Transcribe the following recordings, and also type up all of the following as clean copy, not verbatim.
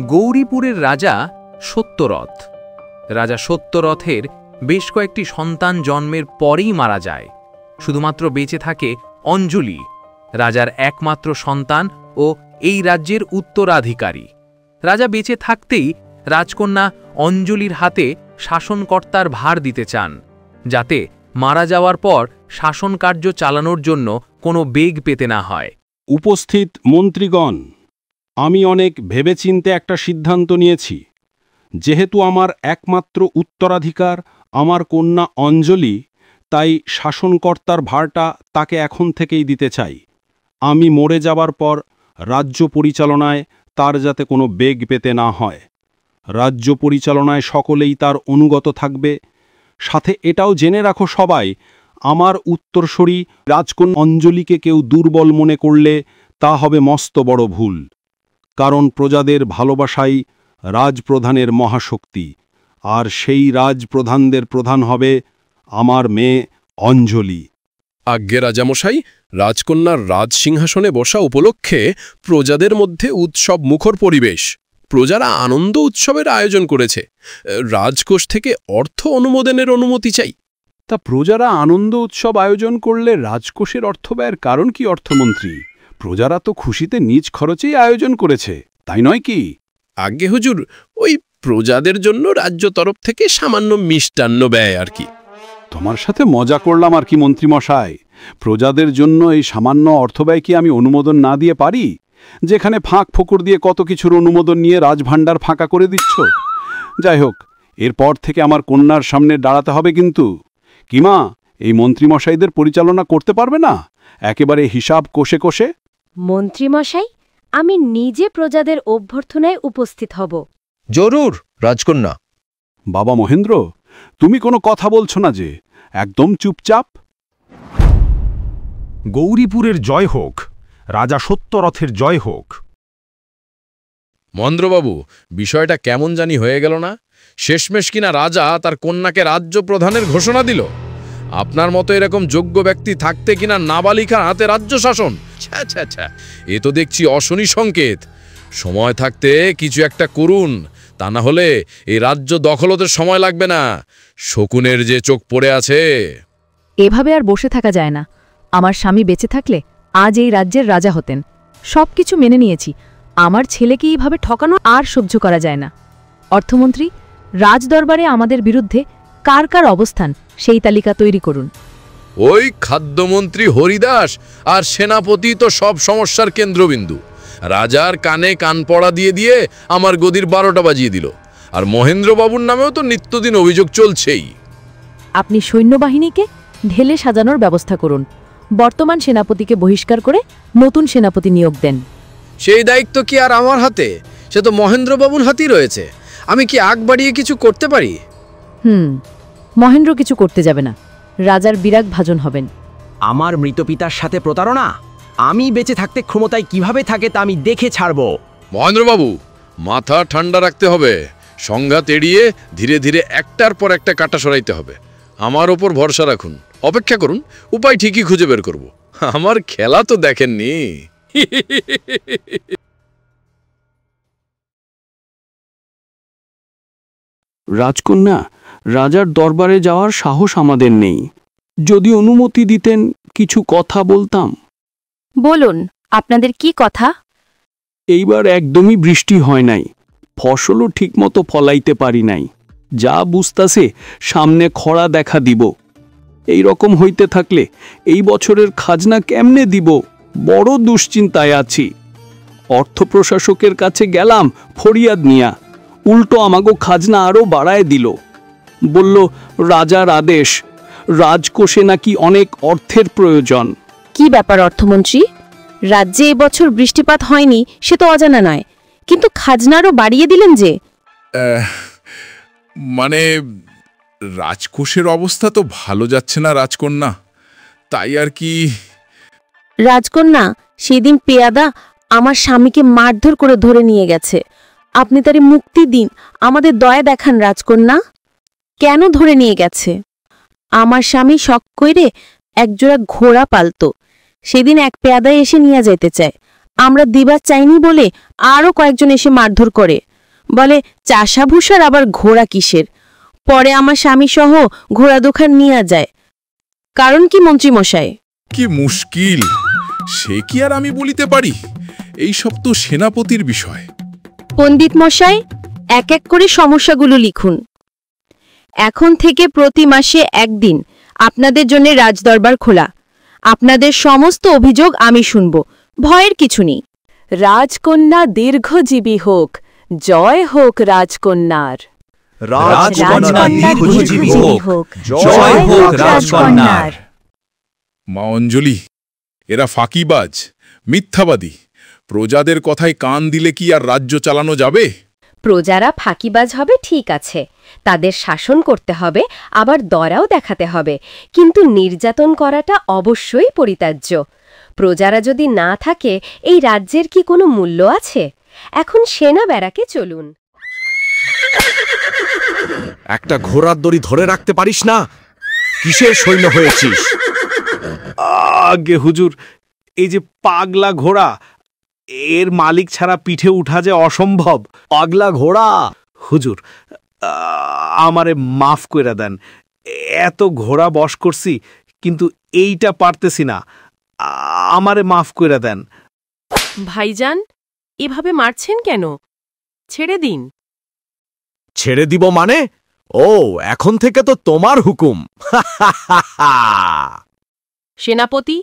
গৌরীপুরের রাজা সত্যরথ। রাজা সত্যরথের বেশ কয়েকটি সন্তান জন্মের পরেই মারা যায়। শুধুমাত্র বেঁচে থাকে অঞ্জলি, রাজার একমাত্র সন্তান ও এই রাজ্যের উত্তরাধিকারী। রাজা বেঁচে থাকতেই রাজকন্যা অঞ্জলির হাতে শাসনকর্তার ভার দিতে চান, যাতে মারা যাওয়ার পর শাসনকার্য চালানোর জন্য কোনো বেগ পেতে না হয়। উপস্থিত মন্ত্রীগণ, আমি অনেক ভেবেচিন্তে একটা সিদ্ধান্ত নিয়েছি। যেহেতু আমার একমাত্র উত্তরাধিকার আমার কন্যা অঞ্জলি, তাই শাসনকর্তার ভারটা তাকে এখন থেকেই দিতে চাই। আমি মরে যাবার পর রাজ্য পরিচালনায় তার যাতে কোনো বেগ পেতে না হয়। রাজ্য পরিচালনায় সকলেই তার অনুগত থাকবে। সাথে এটাও জেনে রাখো সবাই, আমার উত্তরসূরি রাজকন্যা অঞ্জলিকে কেউ দুর্বল মনে করলে তা হবে মস্ত বড় ভুল। কারণ প্রজাদের ভালোবাসাই রাজপ্রধানের মহাশক্তি, আর সেই রাজপ্রধানদের প্রধান হবে আমার মেয়ে অঞ্জলি। আজ্ঞে রাজামশাই, রাজকন্যার রাজসিংহাসনে বসা উপলক্ষে প্রজাদের মধ্যে উৎসব মুখর পরিবেশ। প্রজারা আনন্দ উৎসবের আয়োজন করেছে। রাজকোষ থেকে অর্থ অনুমোদনের অনুমতি চাই। তা প্রজারা আনন্দ উৎসব আয়োজন করলে রাজকোষের অর্থ ব্যয়ের কারণ কি অর্থমন্ত্রী? প্রজারা তো খুশিতে নিজ খরচেই আয়োজন করেছে, তাই নয় কি? আজ্ঞে হুজুর, ওই প্রজাদের জন্য রাজ্য তরফ থেকে সামান্য মিষ্টান্ন ব্যয় আর কি। তোমার সাথে মজা করলাম আর কি মন্ত্রীমশাই। প্রজাদের জন্য এই সামান্য অর্থব্যয় কি আমি অনুমোদন না দিয়ে পারি? যেখানে ফাঁক ফোকর দিয়ে কত কিছুর অনুমোদন নিয়ে রাজভাণ্ডার ফাঁকা করে দিচ্ছ। যাই হোক, এরপর থেকে আমার কন্যার সামনে দাঁড়াতে হবে কিন্তু। কিমা, এই মন্ত্রীমশাইদের পরিচালনা করতে পারবে না একেবারে হিসাব কষে কষে? মন্ত্রীমশাই, আমি নিজে প্রজাদের অভ্যর্থনায় উপস্থিত হব। জরুর রাজকন্যা। বাবা মহেন্দ্র, তুমি কোনো কথা বলছো না যে? একদম চুপচাপ। গৌরীপুরের জয় হোক, রাজা সত্যরথের জয় হোক। মহেন্দ্রবাবু, বিষয়টা কেমন জানি হয়ে গেল না? শেষমেশ কিনা রাজা তার কন্যাকে রাজ্য প্রধানের ঘোষণা দিল। আপনার মতো এরকম যোগ্য ব্যক্তি থাকতে কিনা নাবালিকার হাতে রাজ্য শাসন, ছ্যা, এ তো দেখছি অশনি সংকেত। সময় থাকতে কিছু একটা করুন, তা না হলে এই রাজ্য দখল হতে সময় লাগবে না। শকুনের যে চোখ পড়ে আছে। এভাবে আর বসে থাকা যায় না। আমার স্বামী বেঁচে থাকলে আজ এই রাজ্যের রাজা হতেন। সবকিছু মেনে নিয়েছি, আমার ছেলেকে এইভাবে ঠকানো আর সহ্য করা যায় না। অর্থমন্ত্রী, রাজদরবারে আমাদের বিরুদ্ধে কার কার অবস্থান সেই তালিকা তৈরি করুন। ওই খাদ্যমন্ত্রী হরিদাস আর সেনাপতি তো সব সমস্যার কেন্দ্রবিন্দু। রাজার কানে কান পড়া দিয়ে দিয়ে আমার গদির 12টা বাজিয়ে দিল। আর মহেন্দ্রবাবুর নামেও তো নিত্যদিন অভিযোগ চলছেই। আপনি সৈন্যবাহিনীকে ঢেলে সাজানোর ব্যবস্থা করুন। বর্তমান সেনাপতিকে বহিষ্কার করে নতুন সেনাপতি নিয়োগ দেন। সেই দায়িত্ব কি আর আমার হাতে? সে তো মহেন্দ্রবাবুর হাতেই রয়েছে। আমি কি আগ বাড়িয়ে কিছু করতে পারি? মহেন্দ্র কিছু করতে যাবে না। রাজার বিরাগ ভাজন হবেন। আমার মৃত পিতার সাথে প্রতারণা? আমি বেঁচে থাকতে ক্ষমতায় কিভাবে থাকে তা আমি দেখে ছাড়ব। মহেন্দ্রবাবু, মাথা ঠান্ডা রাখতে হবে। সংঘাত এড়িয়ে ধীরে ধীরে একটার পর একটা কাটা সরাইতে হবে। আমার ওপর ভরসা রাখুন, অপেক্ষা করুন, উপায় ঠিকই খুঁজে বের করব। আমার খেলা তো দেখেননি। রাজকন্যা, রাজার দরবারে যাওয়ার সাহস আমাদের নেই। যদি অনুমতি দিতেন কিছু কথা বলতাম। বলুন, আপনাদের কি কথা? এইবার একদমই বৃষ্টি হয় নাই, ফসলও ঠিকমতো ফলাইতে পারি নাই। যা বুঝতাছে সামনে খরা দেখা দিব। এই রকম হইতে থাকলে এই বছরের খাজনা কেমনে দিব? বড় দুশ্চিন্তায় আছি। অর্থ প্রশাসকের কাছে গেলাম ফরিয়াদ নিয়া, উল্টো আমাগো খাজনা আরও বাড়ায় দিল। বলল রাজার আদেশ, রাজকোষে নাকি অনেক অর্থের প্রয়োজন। কি ব্যাপার অর্থমন্ত্রী? রাজ্যে এবছর বৃষ্টিপাত হয়নি সে তো অজানা নয়, কিন্তু খাজনারও বাড়িয়ে দিলেন যে? মানে রাজকোষের অবস্থা তো ভালো যাচ্ছে না রাজকন্যা, তাই আর কি। রাজকন্যা, সেদিন পেয়াদা আমার স্বামীকে মারধর করে ধরে নিয়ে গেছে। আপনি তারে মুক্তি দিন, আমাদের দয়া দেখান রাজকন্যা। কেন ধরে নিয়ে গেছে? আমার স্বামী শখ কইরে একজোড়া ঘোড়া পালত। সেদিন এক পেয়াদায় এসে নিয়ে যাইতে চায়। আমরা দিবার চাইনি বলে আরও কয়েকজন এসে মারধর করে, বলে চাষা ভূষার আবার ঘোড়া কিসের। পরে আমার স্বামী সহ ঘোড়া দোকান নিয়ে যায়। কারণ কি মন্ত্রীমশাই? কি মুশকিল, সে কি আর আমি বলিতে পারি? এই সব তো সেনাপতির বিষয়। পণ্ডিত মশাই, এক এক করে সমস্যাগুলো লিখুন। এখন থেকে প্রতি মাসে একদিন আপনাদের জন্য রাজদরবার খোলা। আপনাদের সমস্ত অভিযোগ আমি শুনব, ভয়ের কিছু নেই। রাজকন্যা দীর্ঘজীবী হোক, জয় হোক রাজকন্যার। রাজকন্যা দীর্ঘজীবী হোক, জয় হোক রাজকন্যার। মা অঞ্জলি, এরা ফাঁকিবাজ, মিথ্যাবাদী। প্রজাদের কথায় কান দিলে কি আর রাজ্য চালানো যাবে? প্রজারা ফাঁকিবাজ হবে ঠিক আছে, তাদের শাসন করতে হবে, আবার দয়াও দেখাতে হবে, কিন্তু নির্যাতন করাটা অবশ্যই পরিত্যাজ্য। প্রজারা যদি না থাকে এই রাজ্যের কি কোনো মূল্য আছে? এখন সেনা ব্যারাকে চলুন। একটা ঘোড়ার দড়ি ধরে রাখতে পারিস না? কিসের সৈন্য হয়েছিস? আগে হুজুর, এই যে পাগলা ঘোড়া, এর মালিক ছাড়া পিঠে উঠা যে অসম্ভব। পাগলা ঘোড়া? হুজুর, আমারে মাফ কইরা দেন। এত ঘোড়া বশ করছি, কিন্তু এইটা পারতেছি না। আমারে মাফ কইরা দেন। ভাইজান, এভাবে মারছেন কেন? ছেড়ে দিন। ছেড়ে দিব মানে? ও, এখন থেকে তো তোমার হুকুম। সেনাপতি,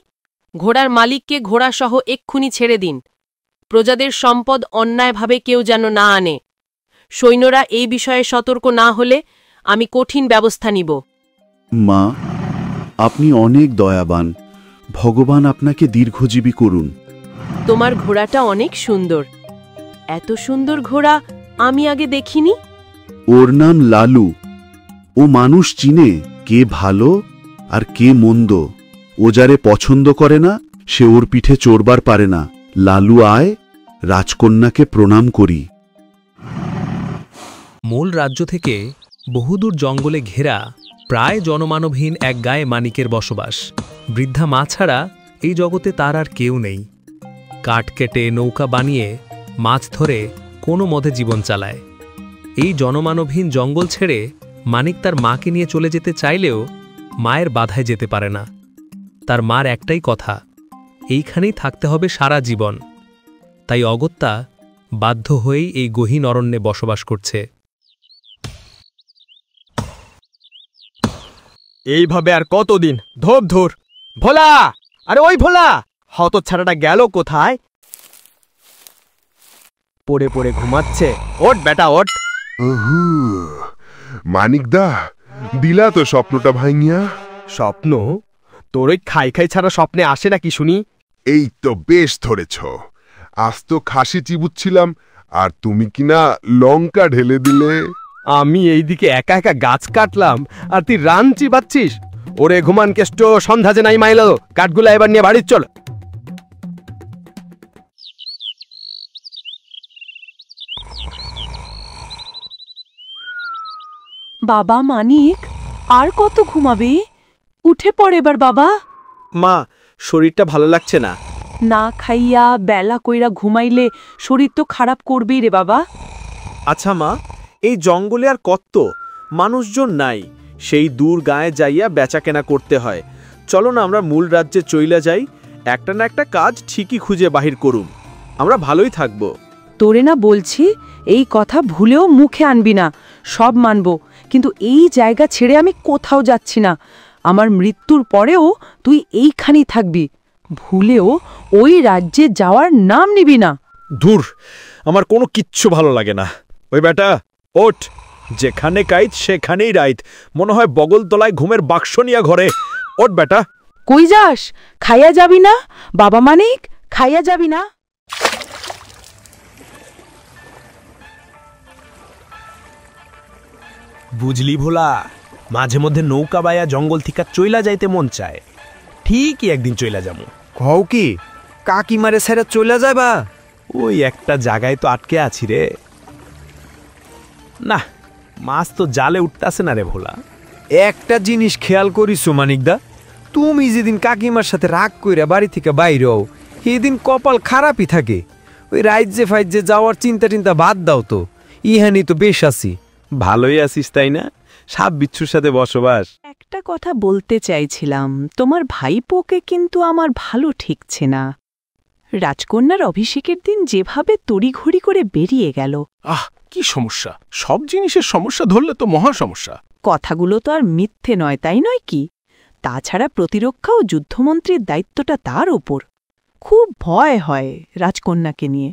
ঘোড়ার মালিককে ঘোড়াসহ এক্ষুনি ছেড়ে দিন। প্রজাদের সম্পদ অন্যায়ভাবে কেউ যেন না আনে। সৈন্যরা এই বিষয়ে সতর্ক না হলে আমি কঠিন ব্যবস্থা নিব। মা, আপনি অনেক দয়াবান। ভগবান আপনাকে দীর্ঘজীবী করুন। তোমার ঘোড়াটা অনেক সুন্দর। এত সুন্দর ঘোড়া আমি আগে দেখিনি। ওর নাম লালু। ও মানুষ চিনে কে ভালো আর কে মন্দ। ও যারে পছন্দ করে না সে ওর পিঠে চড়বার পারে না। লালু আয়, রাজকন্যাকে প্রণাম করি। মূল রাজ্য থেকে বহুদূর জঙ্গলে ঘেরা প্রায় জনমানবহীন এক গায়ে মানিকের বসবাস। বৃদ্ধা মা ছাড়া এই জগতে তার আর কেউ নেই। কাঠ কেটে নৌকা বানিয়ে মাছ ধরে কোনো মতে জীবন চালায়। এই জনমানবহীন জঙ্গল ছেড়ে মানিক তার মাকে নিয়ে চলে যেতে চাইলেও মায়ের বাধায় যেতে পারে না। তার মার একটাই কথা, এইখানেই থাকতে হবে সারা জীবন। তাই অগত্যা বাধ্য হয়েই এই গহীন অরণ্যে বসবাস করছে। এইভাবে আর কতদিন? ধোপ ধর। ভোলা, আরে ওই ভোলা, হতচ্ছাড়াটা গেল কোথায়? পড়ে পড়ে ঘুমাচ্ছে। ওঠ বেটা ওঠ। মানিকদা, দিলা তো স্বপ্নটা ভাঙিয়া। স্বপ্ন? তোর ওই খাই খাই ছাড়া স্বপ্নে আসে নাকি শুনি? এই তো বেশ ধরেছ। আজ তো খাসি চিবুচ্ছিলাম আর তুমি কিনা লঙ্কা ঢেলে দিলে। আমি এইদিকে একা একা গাছ কাটলাম আর তুই রান চিবাচ্ছিস। ওরে ঘুমান কেষ্ট, সন্ধ্যা যে নাই মাইল। কাঠগুলা এবার নিয়ে বাড়ির চল। বাবা মানিক, আর কত ঘুমাবে? উঠে পড় এবার বাবা। মা, শরীরটা ভালো লাগছে না। না খাইয়া বেলা কইরা ঘুমাইলে শরীর তো খারাপ করবেই রে বাবা। আচ্ছা মা, এই জঙ্গলে আর কত মানুষজন নাই, সেই দূর গায়ে যাইয়া বেচা কেনা করতে হয়। চলো না আমরা মূল রাজ্যে চইলা যাই। একটা না একটা কাজ ঠিকই খুঁজে বাহির করুম, আমরা ভালোই থাকব। তোরে না বলছি, এই কথা ভুলেও মুখে আনবি না। সব মানব, কিন্তু এই জায়গা ছেড়ে আমি কোথাও যাচ্ছি না। আমার মৃত্যুর পরেও তুই এইখানেই থাকবি। ভুলেও ওই রাজ্যে যাওয়ার নাম নিবি না। দূর, আমার কোনো কিচ্ছু ভালো লাগে না। ওই বেটা ওঠ, যেখানে কাইত সেখানেই রাইত। মনে হয় বগলতলায় ঘুমের বাক্স নিয়া ঘরে। ওঠ বেটা। কই যাস? খাইয়া যাবি না? বাবা মানিক, খাইয়া যাবি না? বুঝলি ভোলা, মাঝে মধ্যে নৌকা বাইয়া জঙ্গল থিকা চইলা যাইতে মন চায়। ঠিকই একদিন চইলা যাবো। কও কি? কাকিমারে ছেড়ে চইলা যাবা? ওই একটা জায়গায় তো আটকে আছি রে। না, মাছ তো জালে উঠতাছে না রে ভোলা। একটা জিনিস খেয়াল করিস মানিকদা, তুমি যেদিন কাকিমার সাথে রাগ কইরা বাড়ি থেকে বাইর হও, এদিন কপাল খারাপই থাকে। ওই রাজ্যে ফাইজ্যে যাওয়ার চিন্তা টিন্তা বাদ দাও তো, ইহানি তো বেশ আছি। ভালোই আছিস তাই না? সাপ বিচ্ছুর সাথে বসবাস। একটা কথা বলতে চাইছিলাম, তোমার ভাইপোকে কিন্তু আমার ভালো ঠেকছে না। রাজকন্যার অভিষেকের দিন যেভাবে তড়িঘড়ি করে বেরিয়ে গেল। কি সমস্যা? সব জিনিসের সমস্যা ধরলে তো মহা সমস্যা। কথাগুলো তো আর মিথ্যে নয়, তাই নয় কি? তাছাড়া প্রতিরক্ষা ও যুদ্ধমন্ত্রীর দায়িত্বটা তার ওপর। খুব ভয় হয় রাজকন্যাকে নিয়ে।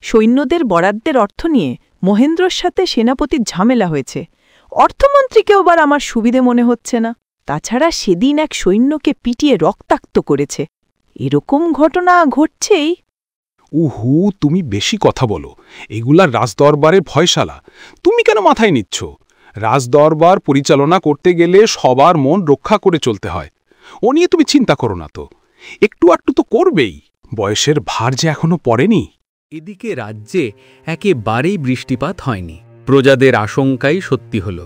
সৈন্যদের বরাদ্দের অর্থ নিয়ে মহেন্দ্রর সাথে সেনাপতির ঝামেলা হয়েছে। অর্থমন্ত্রীকেও আবার আমার সুবিধে মনে হচ্ছে না। তাছাড়া সেদিন এক সৈন্যকে পিটিয়ে রক্তাক্ত করেছে। এরকম ঘটনা ঘটছেই। উহু, তুমি বেশি কথা বলো। এগুলা রাজদরবারের ভয়শালা। তুমি কেন মাথায় নিচ্ছ? রাজদরবার পরিচালনা করতে গেলে সবার মন রক্ষা করে চলতে হয়। ও নিয়ে তুমি চিন্তা করো না তো। একটু আটটু তো করবেই। বয়সের ভার যে এখনো পড়েনি। এদিকে রাজ্যে একেবারেই বৃষ্টিপাত হয়নি। প্রজাদের আশঙ্কাই সত্যি হল।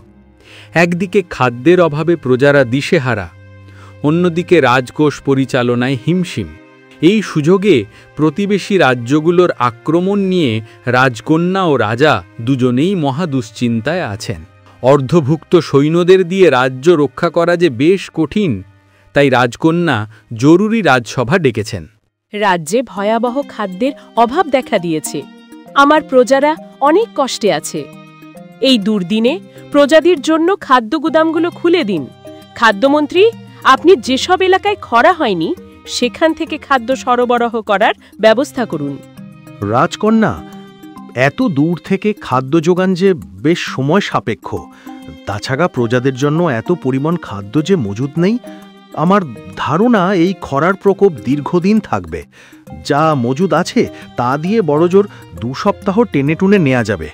একদিকে খাদ্যের অভাবে প্রজারা দিশেহারা, অন্যদিকে রাজকোষ পরিচালনায় হিমশিম। এই সুযোগে প্রতিবেশী রাজ্যগুলোর আক্রমণ নিয়ে রাজকন্যা ও রাজা দুজনেই মহা দুশ্চিন্তায় আছেন। অর্ধভুক্ত সৈন্যদের দিয়ে রাজ্য রক্ষা করা যে বেশ কঠিন, তাই রাজকন্যা জরুরি রাজসভা ডেকেছেন। রাজ্যে ভয়াবহ খাদ্যের অভাব দেখা দিয়েছে। আমার প্রজারা অনেক কষ্টে আছে। এই দুর্দিনে প্রজাদের জন্য খাদ্য গুদামগুলো খুলে দিন। খাদ্যমন্ত্রী, আপনি যেসব এলাকায় খরা হয়নি সেখান থেকে খাদ্য সরবরাহ করার ব্যবস্থা করুন। রাজকন্যা, এত দূর থেকে খাদ্য যোগান যে বেশ সময় সাপেক্ষ। তাছাড়া প্রজাদের জন্য এত পরিমাণ খাদ্য যে মজুদ নেই। আমার ধারণা এই খরার প্রকোপ দীর্ঘদিন থাকবে। যা মজুদ আছে তা দিয়ে বড়জোর 2 সপ্তাহ টেনে টুনে নেওয়া যাবে।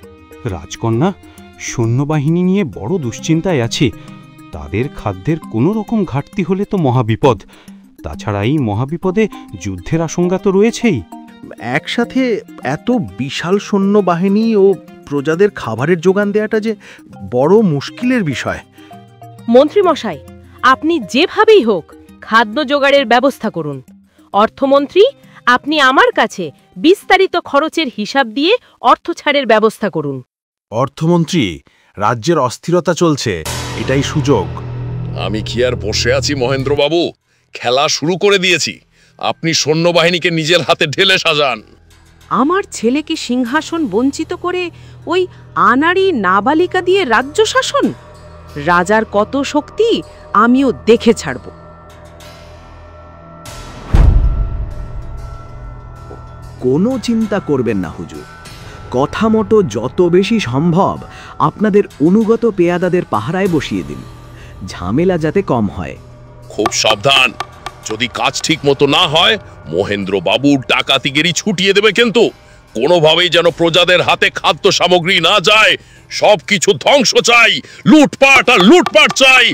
রাজকন্যা, সৈন্যবাহিনী নিয়ে বড় দুশ্চিন্তায় আছি। তাদের খাদ্যের কোনো রকম ঘাটতি হলে তো মহাবিপদ। তাছাড়া এই মহাবিপদে যুদ্ধের আশঙ্কা তো রয়েছেই। একসাথে এত বিশাল সৈন্যবাহিনী ও প্রজাদের খাবারের যোগান দেওয়াটা যে বড় মুশকিলের বিষয়। মন্ত্রীমশাই, আপনি যেভাবেই হোক খাদ্য জোগাড়ের ব্যবস্থা করুন। অর্থমন্ত্রী, আপনি আমার কাছে বিস্তারিত খরচের হিসাব দিয়ে অর্থ ছাড়ের ব্যবস্থা করুন। অর্থমন্ত্রী, রাজ্যের অস্থিরতা চলছে, এটাই সুযোগ। আমি কি আর বসে আছি মহেন্দ্রবাবু? খেলা শুরু করে দিয়েছি। আপনি সৈন্যবাহিনীকে নিজের হাতে ঢেলে সাজান। আমার ছেলেকে সিংহাসন বঞ্চিত করে ওই আনাড়ি নাবালিকা দিয়ে রাজ্য শাসন? রাজার কত শক্তি আমিও দেখে ছাড়ব। কোনো চিন্তা করবেন না হুজুর। কথা মতো যত বেশি সম্ভব আপনাদের অনুগত পেয়াদাদের পাহারায় বসিয়ে দিন, ঝামেলা যাতে কম হয়। খুব সাবধান, যদি কাজ ঠিক মতো না হয় মহেন্দ্র বাবুর ডাকাতিগিরি ছুটিয়ে দেবে কিন্তু। কোনোভাবেই যেন প্রজাদের হাতে খাদ্য সামগ্রী না যায়। সবকিছু ধ্বংস চাই, লুটপাট আর লুটপাট চাই।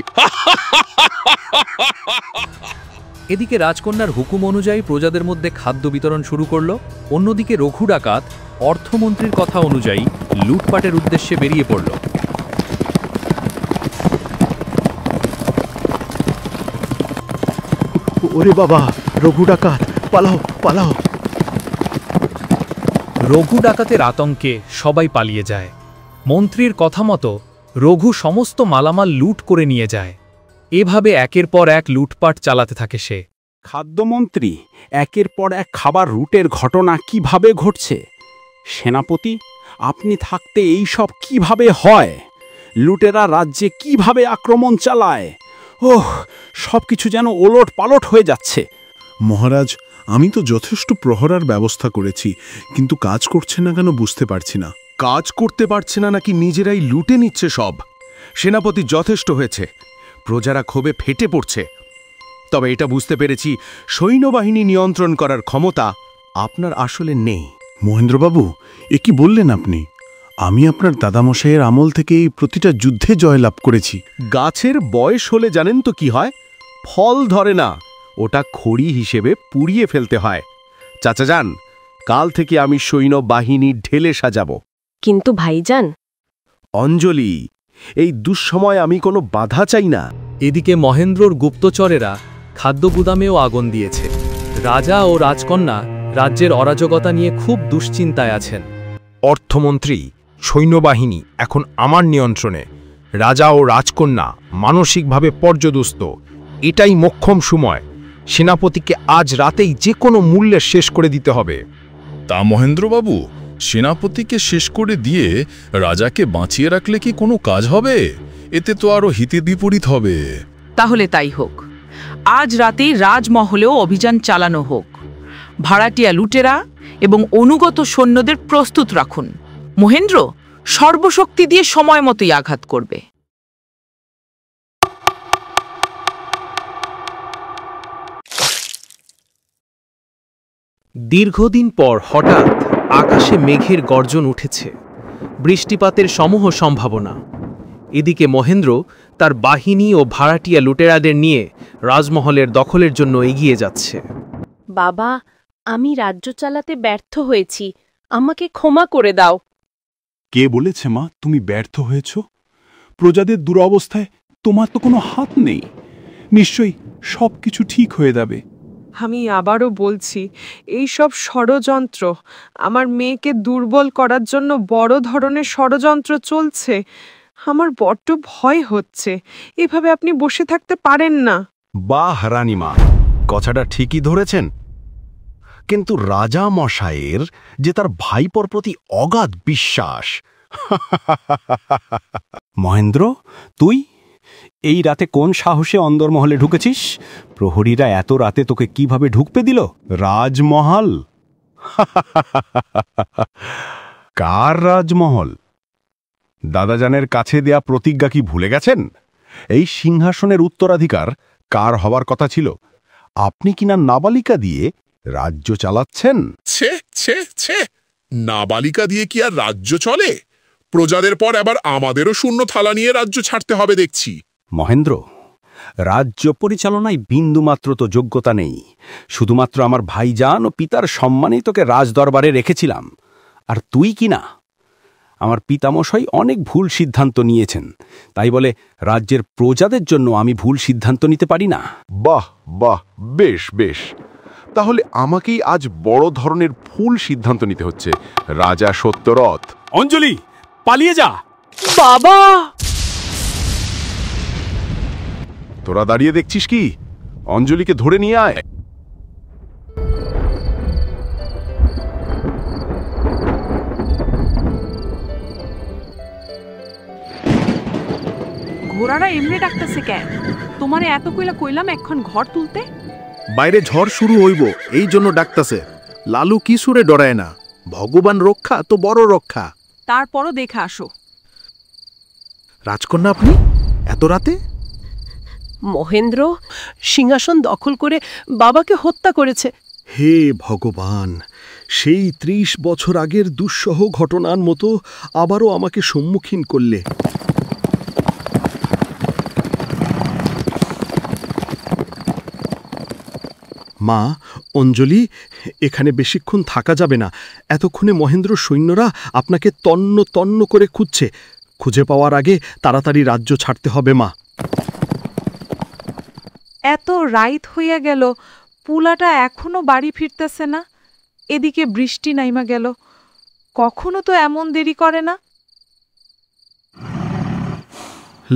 এদিকে রাজকন্যার হুকুম অনুযায়ী প্রজাদের মধ্যে খাদ্য বিতরণ শুরু করল। অন্যদিকে রঘু ডাকাত অর্থমন্ত্রীর কথা অনুযায়ী লুটপাটের উদ্দেশ্যে বেরিয়ে পড়ল। ওরে বাবা, রঘু ডাকাত, পালাও পালাও। রঘু ডাকাতের আতঙ্কে সবাই পালিয়ে যায়। মন্ত্রীর কথা মতো রঘু সমস্ত মালামাল লুট করে নিয়ে যায়। এভাবে একের পর এক লুটপাট চালাতে থাকে সে। খাদ্যমন্ত্রী, একের পর এক খাবার রুটের ঘটনা কিভাবে ঘটছে? সেনাপতি, আপনি থাকতে এই সব কিভাবে হয়? লুটেরা রাজ্যে কিভাবে আক্রমণ চালায়? ওহ, সবকিছু যেন ওলট পালট হয়ে যাচ্ছে। মহারাজ, আমি তো যথেষ্ট প্রহরার ব্যবস্থা করেছি, কিন্তু কাজ করছে না কেন বুঝতে পারছি না। কাজ করতে পারছে না নাকি নিজেরাই লুটে নিচ্ছে সব? সেনাপতি যথেষ্ট হয়েছে, প্রজারা ক্ষোভে ফেটে পড়ছে। তবে এটা বুঝতে পেরেছি, সৈন্যবাহিনী নিয়ন্ত্রণ করার ক্ষমতা আপনার আসলে নেই। মহেন্দ্রবাবু, এ কি বললেন আপনি? আমি আপনার দাদামশাইয়ের আমল থেকে এই প্রতিটা যুদ্ধে জয়লাভ করেছি। গাছের বয়স হলে জানেন তো কি হয়? ফল ধরে না, ওটা খড়ি হিসেবে পুড়িয়ে ফেলতে হয়। চাচা যান, কাল থেকে আমি সৈন্যবাহিনী ঢেলে সাজাবো। কিন্তু ভাইজান। অঞ্জলি, এই দুঃসময় আমি কোনো বাধা চাই না। এদিকে মহেন্দ্রর গুপ্তচরেরা খাদ্য গুদামেও আগুন দিয়েছে। রাজা ও রাজকন্যা রাজ্যের অরাজকতা নিয়ে খুব দুশ্চিন্তায় আছেন। অর্থমন্ত্রী, সৈন্যবাহিনী এখন আমার নিয়ন্ত্রণে। রাজা ও রাজকন্যা মানসিকভাবে পর্যদুস্ত। এটাই মোক্ষম সময়। সেনাপতিকে আজ রাতেই যে কোনো মূল্যে শেষ করে দিতে হবে। তা মহেন্দ্রবাবু, সেনাপতিকে শেষ করে দিয়ে রাজাকে বাঁচিয়ে রাখলে কি কোনো কাজ হবে? এতে তো আরও হিতে বিপরীত হবে। তাহলে তাই হোক। আজ রাতেই রাজমহলেও অভিযান চালানো হোক। ভাড়াটিয়া লুটেরা এবং অনুগত সৈন্যদের প্রস্তুত রাখুন। মহেন্দ্র সর্বশক্তি দিয়ে সময় মতোই আঘাত করবে। দীর্ঘদিন পর হঠাৎ আকাশে মেঘের গর্জন উঠেছে। বৃষ্টিপাতের সমূহ সম্ভাবনা। এদিকে মহেন্দ্র তার বাহিনী ও ভাড়াটিয়া লুটেরাদের নিয়ে রাজমহলের দখলের জন্য এগিয়ে যাচ্ছে। বাবা, আমি রাজ্য চালাতে ব্যর্থ হয়েছি, আমাকে ক্ষমা করে দাও। কে বলেছে মা তুমি ব্যর্থ হয়েছ? প্রজাদের দুরবস্থায় তোমার তো কোনো হাত নেই। নিশ্চয়ই সবকিছু ঠিক হয়ে যাবে। আমি আবারও বলছি, এই সব ষড়যন্ত্র, আমার মেয়েকে দুর্বল করার জন্য বড় ধরনের ষড়যন্ত্র চলছে। আমার বড্ড ভয় হচ্ছে। এভাবে আপনি বসে থাকতে পারেন না। বাহ রানীমা, কথাটা ঠিকই ধরেছেন। কিন্তু রাজা মশাইয়ের যে তার ভাইপোর প্রতি অগাধ বিশ্বাস। মহেন্দ্র, তুই এই রাতে কোন সাহসে অন্দরমহলে ঢুকেছিস? প্রহরীরা এত রাতে তোকে কিভাবে ঢুকতে দিল? রাজমহল? কার রাজমহল? দাদাজানের কাছে দেয়া প্রতিজ্ঞা কি ভুলে গেছেন? এই সিংহাসনের উত্তরাধিকার কার হবার কথা ছিল? আপনি কিনা নাবালিকা দিয়ে রাজ্য চালাচ্ছেন? ছে ছে ছে, নাবালিকা দিয়ে কি আর রাজ্য চলে? প্রজাদের পর এবার আমাদেরও শূন্য থালা নিয়ে রাজ্য ছাড়তে হবে দেখছি। মহেন্দ্র, রাজ্য পরিচালনায় বিন্দুমাত্র তো যোগ্যতা নেই। শুধুমাত্র আমার ভাইজান ও পিতার সম্মানেই তোকে রাজদরবারে রেখেছিলাম। আর তুই কিনা? আমার পিতামশাই অনেক ভুল সিদ্ধান্ত নিয়েছেন, তাই বলে রাজ্যের প্রজাদের জন্য আমি ভুল সিদ্ধান্ত নিতে পারি না। বাহ বাহ, বেশ বেশ। তাহলে আমাকেই আজ বড় ধরনের ভুল সিদ্ধান্ত নিতে হচ্ছে। রাজা সত্যরথ। অঞ্জলি, পালিয়ে যা। বাবা! তোরা দাঁড়িয়ে দেখছিস কি? অঞ্জলিকে ধরে নিয়ে আয়। ঘোড়ারা এমনি ডাকতেছে কেন? তোমারে এত কইলাম এখন ঘর তুলতে। বাইরে ঝড় শুরু হইব, এই জন্য ডাকতাছে। লালু কি সুরে ডরায় না? ভগবান রক্ষা তো বড় রক্ষা। তারপরও দেখে আসো। রাজকন্যা, আপনি এত রাতে? মহেন্দ্র সিংহাসন দখল করে বাবাকে হত্যা করেছে। হে ভগবান, সেই ৩০ বছর আগের দুঃসহ ঘটনার মতো আবারও আমাকে সম্মুখীন করলে। মা, অঞ্জলি, এখানে বেশিক্ষণ থাকা যাবে না। এতক্ষণে মহেন্দ্র সৈন্যরা আপনাকে তন্ন তন্ন করে খুঁজছে। খুঁজে পাওয়ার আগে তাড়াতাড়ি রাজ্য ছাড়তে হবে মা। এত রাইত হইয়া গেল, পুলাটা এখনো বাড়ি ফিরতেছে না। এদিকে বৃষ্টি নাইমা গেল, কখনো তো এমন দেরি করে না।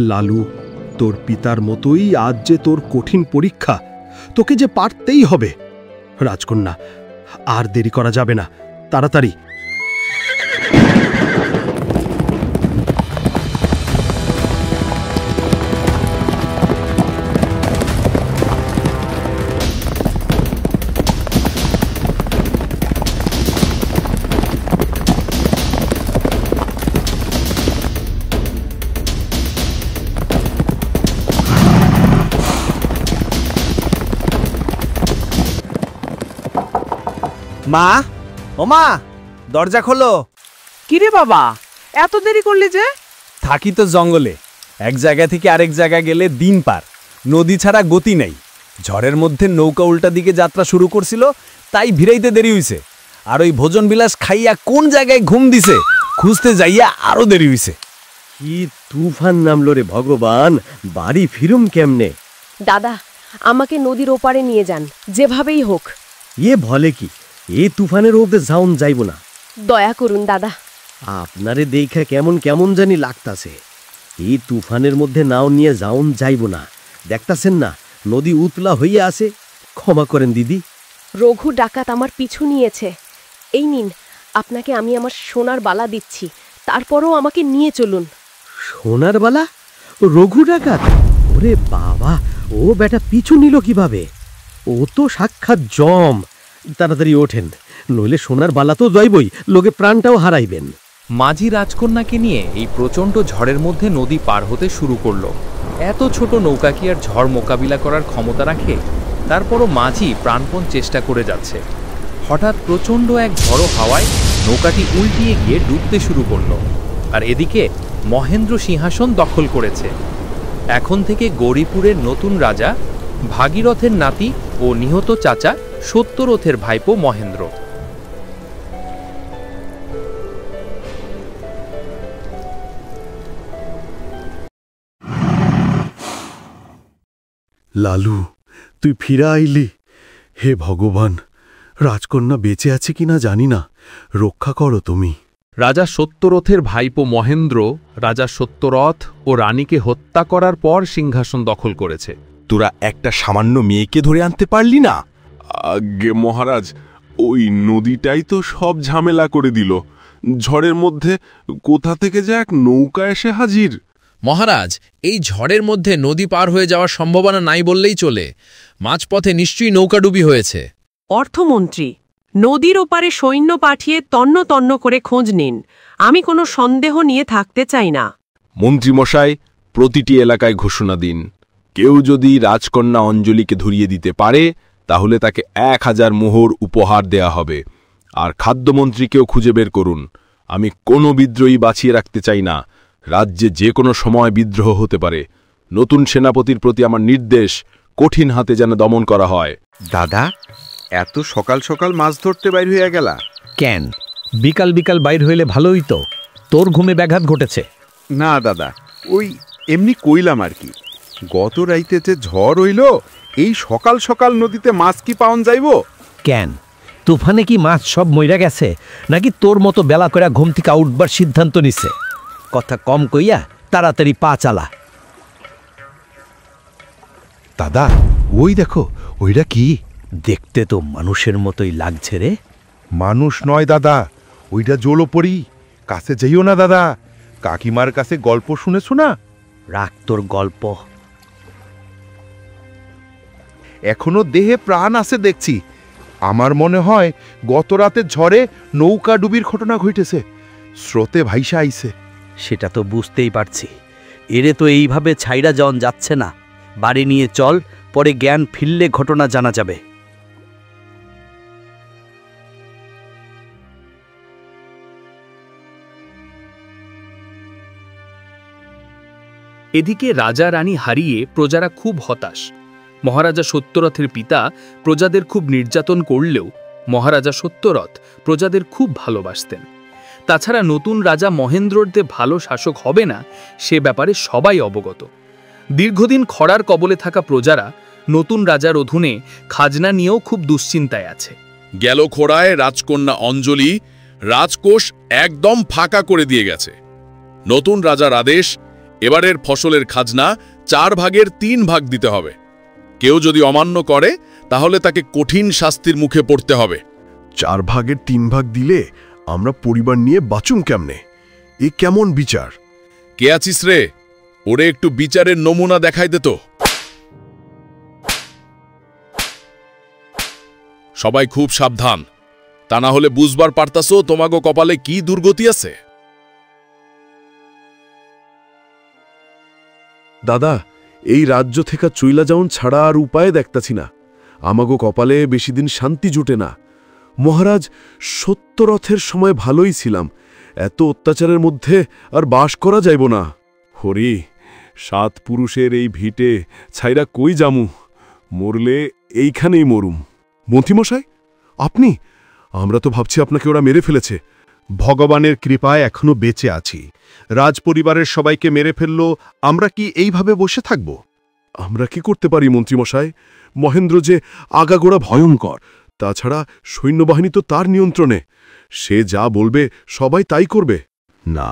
লালু, তোর পিতার মতোই আজ যে তোর কঠিন পরীক্ষা, তোকে যে পারতেই হবে। রাজকন্যা, আর দেরি করা যাবে না, তাড়াতাড়ি। মা, ও মা, দরজা খোলো। কিরে বাবা, এত দেরি করলি যে? থাকি তো জঙ্গলে, এক জায়গা থেকে আরেক জায়গায় গেলে দিন পার। নদী ছাড়া গতি নেই। ঝড়ের মধ্যে নৌকা উল্টা দিকে যাত্রা শুরু করছিল, তাই ভিড়াইতে দেরি হইছে। আর ওই ভোজন বিলাস খাইয়া কোন জায়গায় ঘুম দিছে খুঁজতে যাইয়া আরো দেরি হইছে। কি তুফান নামলো রে ভগবান, বাড়ি ফিরুম কেমনে? দাদা, আমাকে নদীর ওপারে নিয়ে যান, যেভাবেই হোক। ইয়ে ভলে কি, এই তুফানের মধ্যে যাওন যাইব না। দয়া করুন দাদা। আপনারে দেখা কেমন কেমন জানি লাগতাছে। এই তুফানের মধ্যে নাও নিয়ে যাওন যাইব না। দেখতাছেন না নদী উতলা হইয়া আছে। ক্ষমা করেন দিদি। রঘু ডাকাত আমার পিছু নিয়েছে। এই নিন, আপনাকে আমি আমার সোনার বালা দিচ্ছি, তারপরও আমাকে নিয়ে চলুন। সোনার বালা? রঘু ডাকাত? ওরে বাবা, ও বেটা পিছু নিল কিভাবে? ও তো সাক্ষাৎ জম। তাড়াতাড়ি ওঠেন, নইলে সোনার বালা তো যাইবই, লোকে প্রাণটাও হারাইবেন। মাঝি রাজকন্যাকে নিয়ে এই প্রচণ্ড ঝড়ের মধ্যে নদী পার হতে শুরু করল। এত ছোট নৌকা কি আর ঝড় মোকাবিলা করার ক্ষমতা রাখে? তারপরও মাঝি প্রাণপণ চেষ্টা করে যাচ্ছে। হঠাৎ প্রচণ্ড এক ঝড়ো হাওয়ায় নৌকাটি উল্টিয়ে গিয়ে ডুবতে শুরু করল। আর এদিকে মহেন্দ্র সিংহাসন দখল করেছে। এখন থেকে গৌরীপুরের নতুন রাজা ভাগীরথের নাতি ও নিহত চাচা সত্যরথের ভাইপো মহেন্দ্র। লালু, তুই ফিরে আইলি। হে ভগবান, রাজকন্যা বেঁচে আছে কিনা জানি না, রক্ষা করো তুমি। রাজা সত্যরথের ভাইপো মহেন্দ্র রাজা সত্যরথ ও রানীকে হত্যা করার পর সিংহাসন দখল করেছে। তোরা একটা সামান্য মেয়েকে ধরে আনতে পারলি না? আগে মহারাজ, ওই নদীটাই তো সব ঝামেলা করে দিল। ঝড়ের মধ্যে কোথা থেকে যে এক নৌকা এসে হাজির। মহারাজ, এই ঝড়ের মধ্যে নদী পার হয়ে যাওয়ার সম্ভাবনা নাই বললেই চলে। মাঝপথে নিশ্চয়ই নৌকাডুবি হয়েছে। অর্থমন্ত্রী, নদীর ওপারে সৈন্য পাঠিয়ে তন্ন তন্ন করে খোঁজ নিন। আমি কোনো সন্দেহ নিয়ে থাকতে চাই না। মন্ত্রীমশাই, প্রতিটি এলাকায় ঘোষণা দিন, কেউ যদি রাজকন্যা অঞ্জলিকে ধরিয়ে দিতে পারে তাহলে তাকে 1000 মোহর উপহার দেয়া হবে। আর খাদ্যমন্ত্রীকেও খুঁজে বের করুন। আমি কোনো বিদ্রোহী বাঁচিয়ে রাখতে চাই না। রাজ্যে যে কোনো সময় বিদ্রোহ হতে পারে। নতুন সেনাপতির প্রতি আমার নির্দেশ, কঠিন হাতে যেন দমন করা হয়। দাদা, এত সকাল সকাল মাছ ধরতে বাইর হইয়া গেলা কেন? বিকাল বিকাল বাইর হইলে ভালোই তো। তোর ঘুমে ব্যাঘাত ঘটেছে। না দাদা, ওই এমনি কইলাম আর কি। গত রাইতে যে ঝড় হইল, এই সকাল সকাল নদীতে মাছ কি পাওন যাইব? কেন, তুফানে কি মাছ সব মইরা গেছে, নাকি তোর মতো বেলা করে ঘুম থেকে উঠবার সিদ্ধান্ত নিছে? কথা কম কইয়া তাড়াতাড়ি পা চালা। দাদা, ওই দেখো, ওইটা কি? দেখতে তো মানুষের মতোই লাগছে রে। মানুষ নয় দাদা, ওইটা জলপরি। কাছে যাইও না দাদা, কাকিমার কাছে গল্প শুনেছো না? রাখ তোর গল্প। এখনো দেহে প্রাণ আছে দেখছি। আমার মনে হয় গত রাতের ঝড়ে নৌকা ডুবির ঘটনা ঘটেছে, স্রোতে ভাইসা আইছে। সেটা তো বুঝতেই পারছি। এরে তো এইভাবে ছাইরা যাওয়ান যাচ্ছে না। বাড়ি নিয়ে চল, পরে জ্ঞান ফিরলে ঘটনা জানা যাবে। এদিকে রাজা রানী হারিয়ে প্রজারা খুব হতাশ। মহারাজা সত্যরথের পিতা প্রজাদের খুব নির্যাতন করলেও মহারাজা সত্যরথ প্রজাদের খুব ভালোবাসতেন। তাছাড়া নতুন রাজা মহেন্দ্রর যে ভালো শাসক হবে না সে ব্যাপারে সবাই অবগত। দীর্ঘদিন খরার কবলে থাকা প্রজারা নতুন রাজার অধীনে খাজনা নিয়েও খুব দুশ্চিন্তায় আছে। গেল খোড়ায় রাজকন্যা অঞ্জলি রাজকোষ একদম ফাঁকা করে দিয়ে গেছে। নতুন রাজার আদেশ, এবারের ফসলের খাজনা 4 ভাগের 3 ভাগ দিতে হবে। কেউ যদি অমান্য করে তাহলে তাকে কঠিন শাস্তির মুখে পড়তে হবে। 4 ভাগের 3 ভাগ দিলে আমরা পরিবার নিয়ে বাঁচুম কেমনে? এ কেমন বিচার? কে আছিস রে? ওরে একটু বিচারের নমুনা দেখাই দে তো। সবাই খুব সাবধান, তা না হলে বুঝবার পারতাছো তোমাগো কপালে কি দুর্গতি আছে। দাদা, এই রাজ্য থেকে চইলা যাওন ছাড়া আর উপায় দেখতাছি না। আমাগো কপালে বেশি দিন শান্তি জুটে না। মহারাজ সত্যরথের সময় ভালোই ছিলাম, এত অত্যাচারের মধ্যে আর বাস করা যাইব না। হরি, 7 পুরুষের এই ভিটে ছাইরা কই জামু? মরলে এইখানেই মরুম। মন্ত্রীমশাই, আপনি? আমরা তো ভাবছি আপনাকে ওরা মেরে ফেলেছে। ভগবানের কৃপায় এখনো বেঁচে আছি। রাজপরিবারের সবাইকে মেরে ফেলল, আমরা কি এইভাবে বসে থাকব? আমরা কি করতে পারি মন্ত্রীমশাই? মহেন্দ্র যে আগাগোড়া ভয়ঙ্কর, তাছাড়া সৈন্যবাহিনী তো তার নিয়ন্ত্রণে, সে যা বলবে সবাই তাই করবে। না,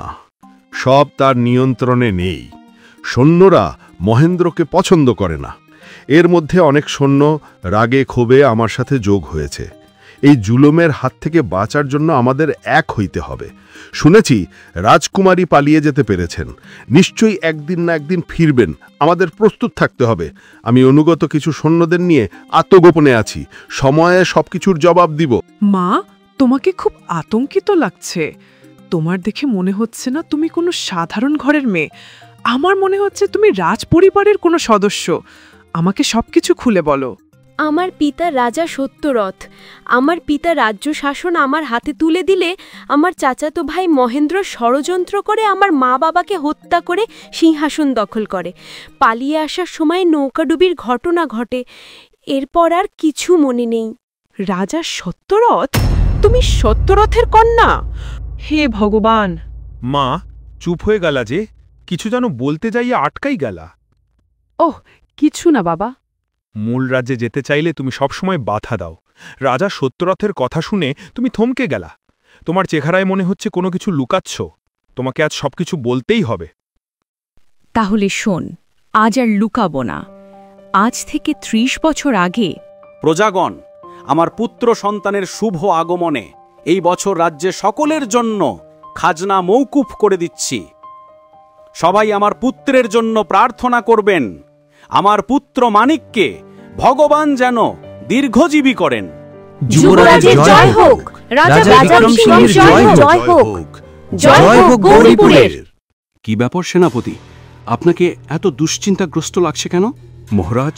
সব তার নিয়ন্ত্রণে নেই। সৈন্যরা মহেন্দ্রকে পছন্দ করে না। এর মধ্যে অনেক সৈন্য রাগে ক্ষোভে আমার সাথে যোগ হয়েছে। এই জুলুমের হাত থেকে বাঁচার জন্য আমাদের এক হইতে হবে। শুনেছি রাজকুমারী পালিয়ে যেতে পেরেছেন, নিশ্চয়ই একদিন না একদিন ফিরবেন। আমাদের প্রস্তুত থাকতে হবে। আমি অনুগত কিছু সৈন্যদের নিয়ে আত্মগোপনে আছি, সময়ে সবকিছুর জবাব দিব। মা, তোমাকে খুব আতঙ্কিত লাগছে। তোমার দেখে মনে হচ্ছে না তুমি কোনো সাধারণ ঘরের মেয়ে। আমার মনে হচ্ছে তুমি রাজপরিবারের কোনো সদস্য। আমাকে সবকিছু খুলে বলো। আমার পিতা রাজা সত্যরথ। আমার পিতা রাজ্য শাসন আমার হাতে তুলে দিলে আমার চাচাতো ভাই মহেন্দ্র ষড়যন্ত্র করে আমার মা বাবাকে হত্যা করে সিংহাসন দখল করে। পালিয়ে আসার সময় নৌকাডুবির ঘটনা ঘটে। এরপর আর কিছু মনে নেই। রাজা সত্যরথ? তুমি সত্যরথের কন্যা? হে ভগবান! মা, চুপ হয়ে গেলা যে? কিছু যেন বলতে যাইয়া আটকাই গেলা। ওহ, কিছু না বাবা। মূল রাজ্যে যেতে চাইলে তুমি সবসময় বাধা দাও। রাজা সত্যরথের কথা শুনে তুমি থমকে গেলা। তোমার চেহারায় মনে হচ্ছে কোনো কিছু লুকাচ্ছ। তোমাকে আজ সবকিছু বলতেই হবে। তাহলে শোন, আজ আর লুকাবো না। আজ থেকে ৩০ বছর আগে প্রজাগণ, আমার পুত্র সন্তানের শুভ আগমনে এই বছর রাজ্যে সকলের জন্য খাজনা মৌকুফ করে দিচ্ছি। সবাই আমার পুত্রের জন্য প্রার্থনা করবেন। আমার পুত্র মানিককে ভগবান যেন দীর্ঘজীবী করেন। যুবরাজের জয় হোক, রাজা বিক্রম সিংহের জয় হোক, জয় হোক গৌরীপুরের। কি ব্যাপার সেনাপতি, আপনাকে এত দুশ্চিন্তাগ্রস্ত লাগছে কেন? মহারাজ,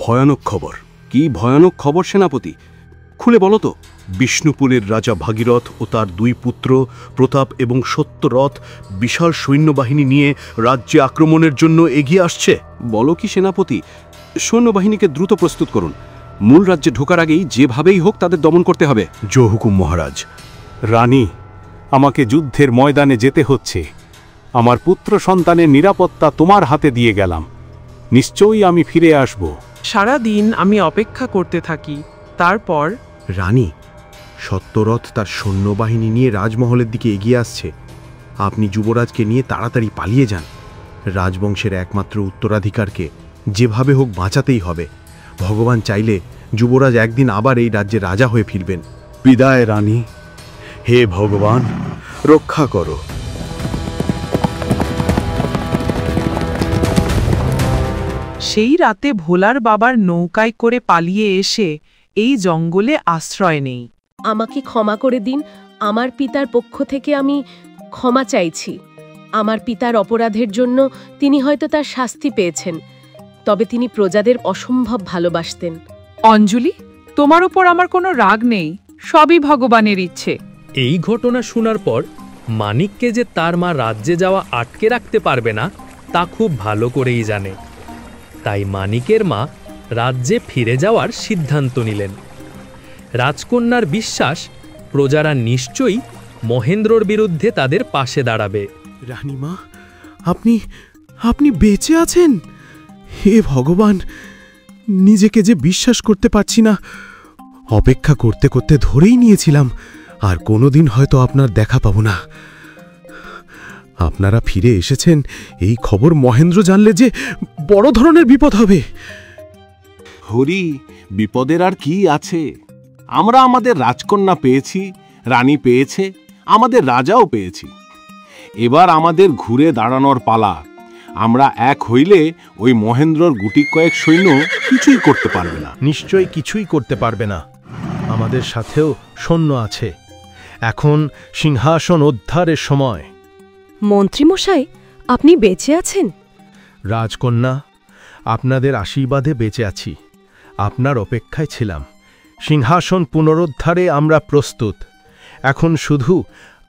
ভয়ানক খবর। কি ভয়ানক খবর সেনাপতি? খুলে বলো তো। বিষ্ণুপুরের রাজা ভাগীরথ ও তার দুই পুত্র প্রতাপ এবং সত্যরথ বিশাল সৈন্যবাহিনী নিয়ে রাজ্যে আক্রমণের জন্য এগিয়ে আসছে। বলো কি সেনাপতি? সৈন্যবাহিনীকে দ্রুত প্রস্তুত করুন। মূল রাজ্যে ঢোকার আগেই যেভাবেই হোক তাদের দমন করতে হবে। জয় হুকুম মহারাজ। রানী, আমাকে যুদ্ধের ময়দানে যেতে হচ্ছে। আমার পুত্র সন্তানের নিরাপত্তা তোমার হাতে দিয়ে গেলাম। নিশ্চয়ই আমি ফিরে আসব। সারা দিন আমি অপেক্ষা করতে থাকি। তারপর রানী, সত্যরথ তার সৈন্যবাহিনী নিয়ে রাজমহলের দিকে এগিয়ে আসছে। আপনি যুবরাজকে নিয়ে তাড়াতাড়ি পালিয়ে যান। রাজবংশের একমাত্র উত্তরাধিকারকে যেভাবে হোক বাঁচাতেই হবে। ভগবান চাইলে যুবরাজ একদিন আবার এই রাজ্যে রাজা হয়ে ফিরবেন। বিদায় রানী। হে ভগবান, রক্ষা করো। সেই রাতে ভোলার বাবার নৌকায় করে পালিয়ে এসে এই জঙ্গলে আশ্রয় নেই। আমাকে ক্ষমা করে দিন। আমার পিতার পক্ষ থেকে আমি ক্ষমা চাইছি। আমার পিতার অপরাধের জন্য তিনি হয়তো তার শাস্তি পেয়েছেন, তবে তিনি প্রজাদের অসম্ভব ভালোবাসতেন। অঞ্জলি, তোমার উপর আমার কোনো রাগ নেই, সবই ভগবানের ইচ্ছে। এই ঘটনা শোনার পর মানিককে যে তার মা রাজ্যে যাওয়া আটকে রাখতে পারবে না তা খুব ভালো করেই জানে। তাই মানিকের মা রাজ্যে ফিরে যাওয়ার সিদ্ধান্ত নিলেন। রাজকন্যার বিশ্বাস প্রজারা নিশ্চয়ই মহেন্দ্রর বিরুদ্ধে তাদের পাশে দাঁড়াবে। রানীমা, আপনি বেঁচে আছেন? হে ভগবান, নিজেকে যে বিশ্বাস করতে পারছি না। অপেক্ষা করতে করতে ধরেই নিয়েছিলাম আর কোনোদিন হয়তো আপনার দেখা পাবো না। আপনারা ফিরে এসেছেন, এই খবর মহেন্দ্র জানলে যে বড় ধরনের বিপদ হবে। হরি, বিপদের আর কি আছে? আমরা আমাদের রাজকন্যা পেয়েছি, রানী পেয়েছে, আমাদের রাজাও পেয়েছি। এবার আমাদের ঘুরে দাঁড়ানোর পালা। আমরা এক হইলে ওই মহেন্দ্রর গুটি কয়েক সৈন্য কিছুই করতে পারবে না। নিশ্চয়ই কিছুই করতে পারবে না। আমাদের সাথেও সৈন্য আছে। এখন সিংহাসন উদ্ধারের সময়। মন্ত্রীমশাই, আপনি বেঁচে আছেন? রাজকন্যা, আপনাদের আশীর্বাদে বেঁচে আছি। আপনার অপেক্ষায় ছিলাম। সিংহাসন পুনরুদ্ধারে আমরা প্রস্তুত। এখন শুধু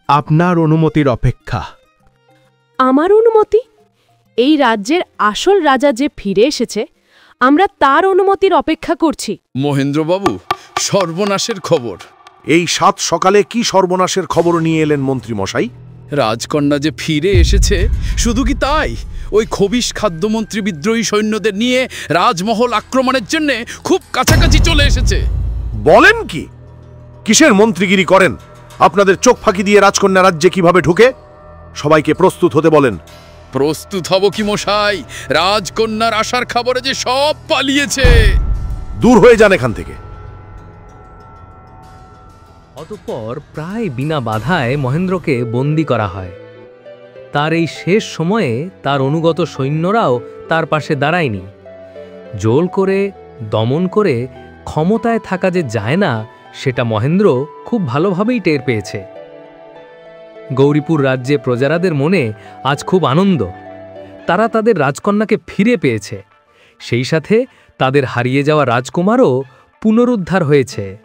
আপনার অনুমতির অপেক্ষা। আমার অনুমতি? এই রাজ্যের আসল রাজা যে ফিরে এসেছে, আমরা তার অনুমতির অপেক্ষা করছি। মহেন্দ্রবাবু, সর্বনাশের খবর। এই 7 সকালে কি সর্বনাশের খবর নিয়ে এলেন মন্ত্রী মশাই? রাজকন্যা যে ফিরে এসেছে। শুধু কি তাই, ওই খবিশ খাদ্যমন্ত্রী বিদ্রোহী সৈন্যদের নিয়ে রাজমহল আক্রমণের জন্য খুব কাছাকাছি চলে এসেছে। বলেন কি? কিসের মন্ত্রীগিরি করেন? আপনাদের চোখ ফাঁকি দিয়ে রাজকন্যা রাজ্যে কিভাবে ঢুকে? সবাইকে প্রস্তুত হতে বলেন। প্রস্তুত হব কি মশাই? রাজকন্যার আসার খবরে যে সব পালিয়েছে। দূর হয়ে যান এখান থেকে। অতঃপর প্রায় বিনা বাধায় মহেন্দ্রকে বন্দী করা হয়। তার এই শেষ সময়ে তার অনুগত সৈন্যরাও তার পাশে দাঁড়ায়নি। জোর করে, দমন করে ক্ষমতায় থাকা যে যায় না, সেটা মহেন্দ্র খুব ভালোভাবেই টের পেয়েছে। গৌরীপুর রাজ্যে প্রজারাদের মনে আজ খুব আনন্দ। তারা তাদের রাজকন্যাকে ফিরে পেয়েছে, সেই সাথে তাদের হারিয়ে যাওয়া রাজকুমারও পুনরুদ্ধার হয়েছে।